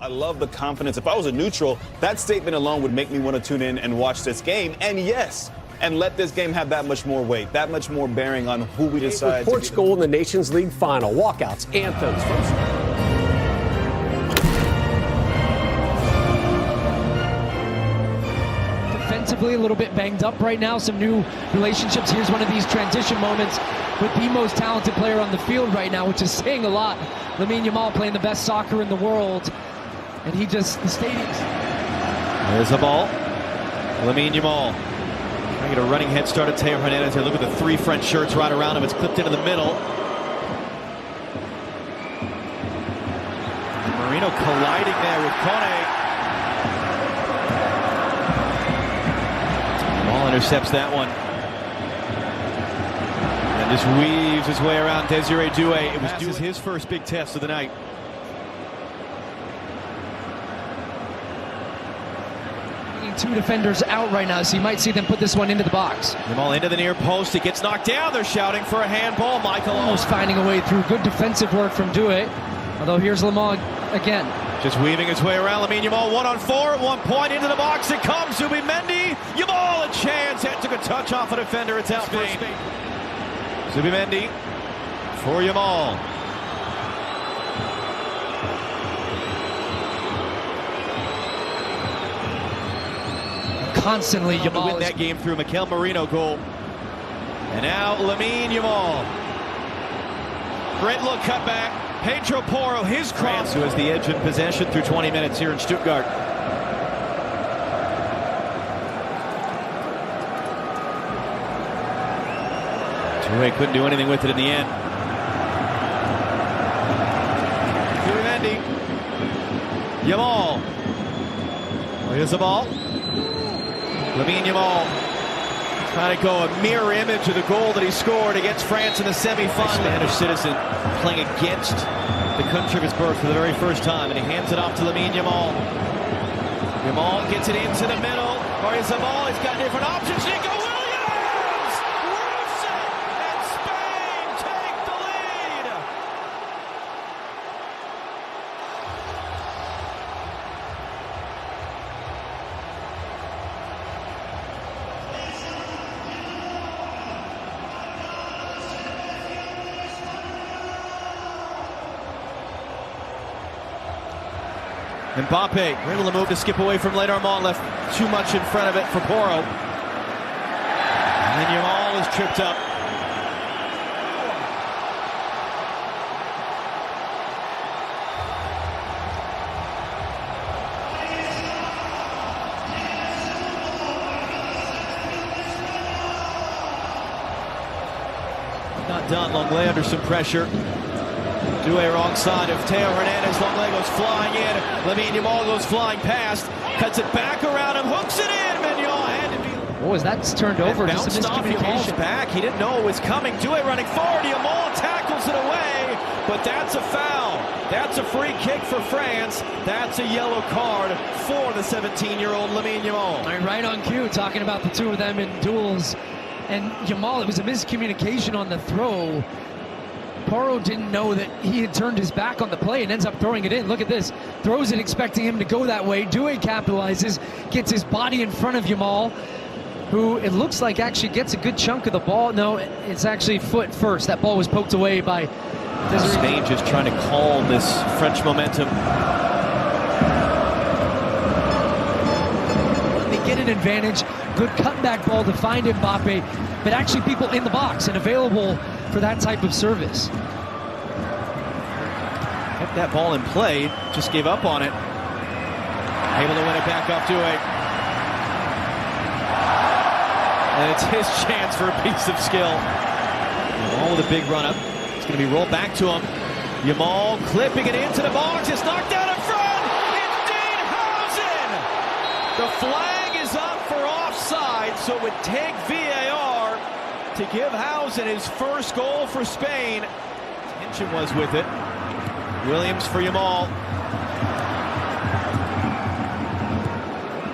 I love the confidence. If I was a neutral, that statement alone would make me want to tune in and watch this game. And yes, and let this game have that much more weight, that much more bearing on who we decide. Portugal in the Nations League final. Walkouts, anthems. Defensively, a little bit banged up right now. Some new relationships. Here's one of these transition moments with the most talented player on the field right now, which is saying a lot. Lamine Yamal playing the best soccer in the world. And he just, the stadiums. There's a ball. Lamine Yamal. Trying to get a running head start at Teo Hernandez here. Look at the three French shirts right around him. It's clipped into the middle. Marino colliding there with Kone. Ball intercepts that one. And just weaves his way around Desiree Doué. This is his first big test of the night. Two defenders out right now, so you might see them put this one into the box. Yamal into the near post. It gets knocked down. They're shouting for a handball. Michael almost finding a way through. Good defensive work from Doué. Although here's Lamont again. Just weaving his way around. Lamine Yamal 1-on-4 at one point. Into the box it comes. Zubimendi. Yamal a chance. That took a touch off a defender. It's out for Spain. Zubimendi for Yamal. Constantly Yamal win that game through Mikel Merino goal. And now Lamine Yamal. Great look, cut back. Pedro Porro, his cross, who has the edge in possession through 20 minutes here in Stuttgart. Doué couldn't do anything with it in the end. Zubimendi. Yamal. Here's the ball. Lamine Yamal trying to go a mirror image of the goal that he scored against France in the semi-final. Spanish citizen playing against the country of his birth for the very first time, and he hands it off to Lamine Yamal. Yamal gets it into the middle. Or is the ball? He's got different options. Nico Williams roofs it, and Spain take the lead. Mbappe able to move to skip away from Armand, left too much in front of it for Porro. And then Yamal is tripped up. Not done. Longley under some pressure. Doué wrong side of Teo Hernandez. Longley goes flying in. Lamine Yamal goes flying past. Cuts it back around him. Hooks it in. Mignon had to be. What was that? Turned over. Just a miscommunication. Back. He didn't know it was coming. Doué running forward. Yamal tackles it away. But that's a foul. That's a free kick for France. That's a yellow card for the 17-year-old Lamine Yamal. Right on cue. Talking about the two of them in duels. And Yamal, it was a miscommunication on the throw. Porro didn't know that he had turned his back on the play and ends up throwing it in. Look at this. Throws it expecting him to go that way. Doué capitalizes, gets his body in front of Yamal, who it looks like actually gets a good chunk of the ball. No, it's actually foot first. That ball was poked away by Desiree. Spain just trying to call this French momentum. They get an advantage. Good cutback ball to find Mbappe, but actually people in the box and available for that type of service. Kept that ball in play, just gave up on it. Able to win it back off Doué. And it's his chance for a piece of skill. Yamal with a big run up. It's going to be rolled back to him. Yamal clipping it into the box. It's knocked down in front. It's Dean Housen. The flag is up for offside, so it would take VAR to give Housen his first goal for Spain. Tension was with it. Williams for Yamal.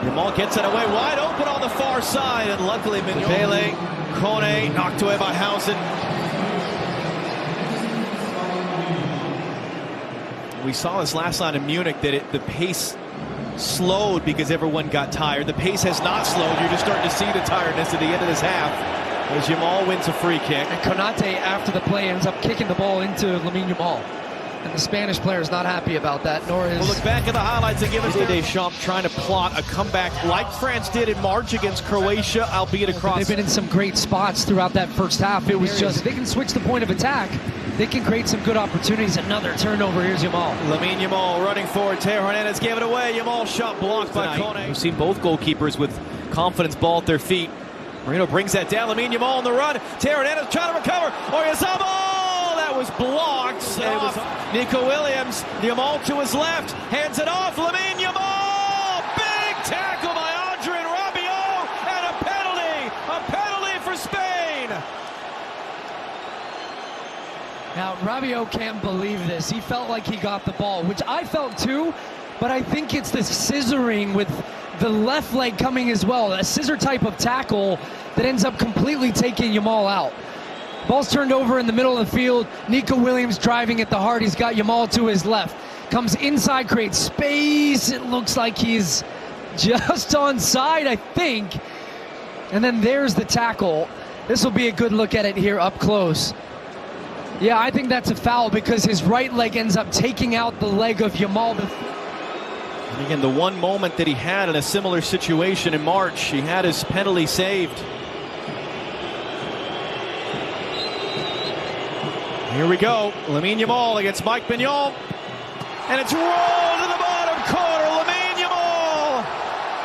Yamal gets it away wide open on the far side, and luckily Mignon. Kone knocked away by Housen. We We saw this last night in Munich that the pace slowed because everyone got tired. The pace has not slowed. You're just starting to see the tiredness at the end of this half as Yamal wins a free kick. And Konate, after the play, ends up kicking the ball into Lamine Yamal. And the Spanish player is not happy about that, nor is... We'll look back at the highlights and give us Deschamps trying to plot a comeback like France did in March against Croatia, albeit across... They've been in some great spots throughout that first half. It was just, they can switch the point of attack. They can create some good opportunities. Another turnover. Here's Yamal. Lamine Yamal running forward. Teo Hernandez gave it away. Yamal shot blocked by Kone. We've seen both goalkeepers with confidence, ball at their feet. Marino brings that down. Lamine Yamal on the run. Teo Hernandez trying to recover. Oyarzabal! That was blocked. It was Nico Williams. Yamal to his left. Hands it off. Lamine Yamal! Big tackle by Adrien Rabiot! And a penalty! A penalty for Spain! Now, Rabiot can't believe this. He felt like he got the ball, which I felt too, but I think it's the scissoring with the left leg coming as well. A scissor type of tackle that ends up completely taking Yamal out. Ball's turned over in the middle of the field. Nico Williams driving at the heart. He's got Yamal to his left. Comes inside, creates space. It looks like he's just onside, I think. And then there's the tackle. This will be a good look at it here up close. Yeah, I think that's a foul because his right leg ends up taking out the leg of Yamal. And again, the one moment that he had in a similar situation in March, he had his penalty saved. Here we go. Lamine Yamal against Mike Mignon. And it's rolled to the bottom corner. Lamine Yamal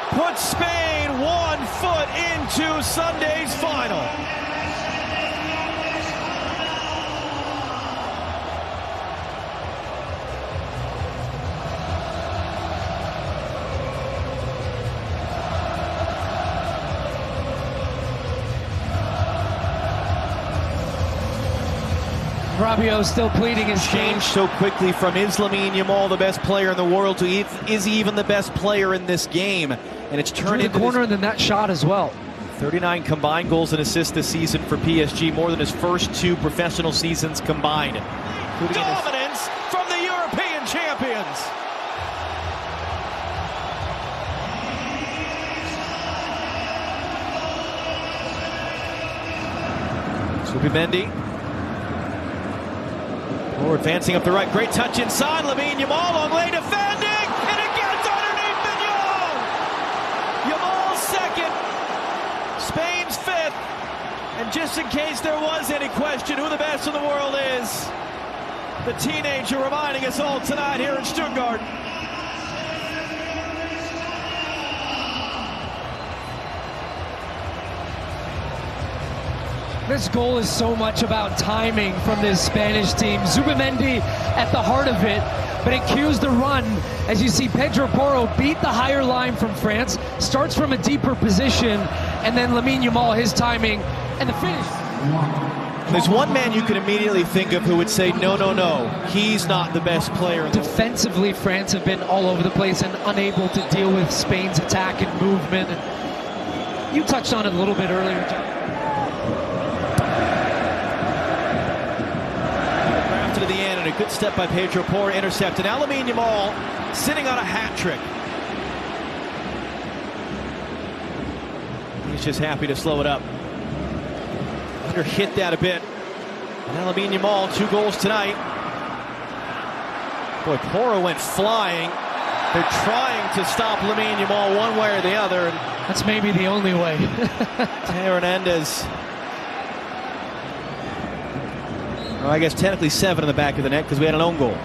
puts Spain 1 foot into Sunday's final. Rabiot still pleading his Changed so quickly from is Lamine Yamal the best player in the world to is he even the best player in this game? And it's turned into the corner and then that shot as well. 39 combined goals and assists this season for PSG, more than his first 2 professional seasons combined. Dominance from the European champions. Zubimendi. Or advancing up the right, great touch inside. Lamine Yamal, long way defending, and it gets underneath Mignon. Yamal's second, Spain's 5th, and just in case there was any question who the best in the world is, the teenager reminding us all tonight here in Stuttgart. This goal is so much about timing from this Spanish team. Zubimendi at the heart of it, but it cues the run as you see Pedro Porro beat the higher line from France, starts from a deeper position, and then Lamine Yamal, his timing, and the finish. There's one man you can immediately think of who would say, no, no, no, he's not the best player. Defensively, France have been all over the place and unable to deal with Spain's attack and movement. You touched on it a little bit earlier, John. To the end, and a good step by Pedro Porro, intercepted. Now Lamine Yamal sitting on a hat trick. He's just happy to slow it up. Under hit that a bit. Now Lamine Yamal, 2 goals tonight. Boy, Porro went flying. They're trying to stop Lamine Yamal one way or the other. That's maybe the only way. Teo Hernandez. Well, I guess technically 7 in the back of the net because we had an own goal.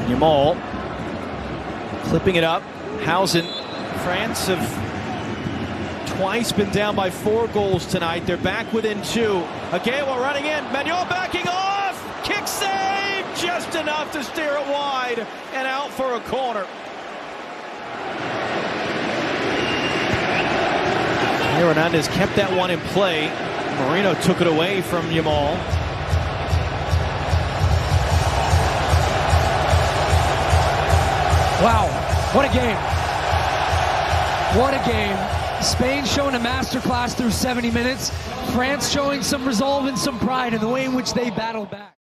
Yamal clipping it up. Hausen. France have twice been down by 4 goals tonight. They're back within 2. Again, we're running in. Mignon backing off. Kick save. Just enough to steer it wide and out for a corner. Hernandez kept that one in play. Marino took it away from Yamal. Wow, what a game. What a game. Spain showing a masterclass through 70 minutes. France showing some resolve and some pride in the way in which they battled back.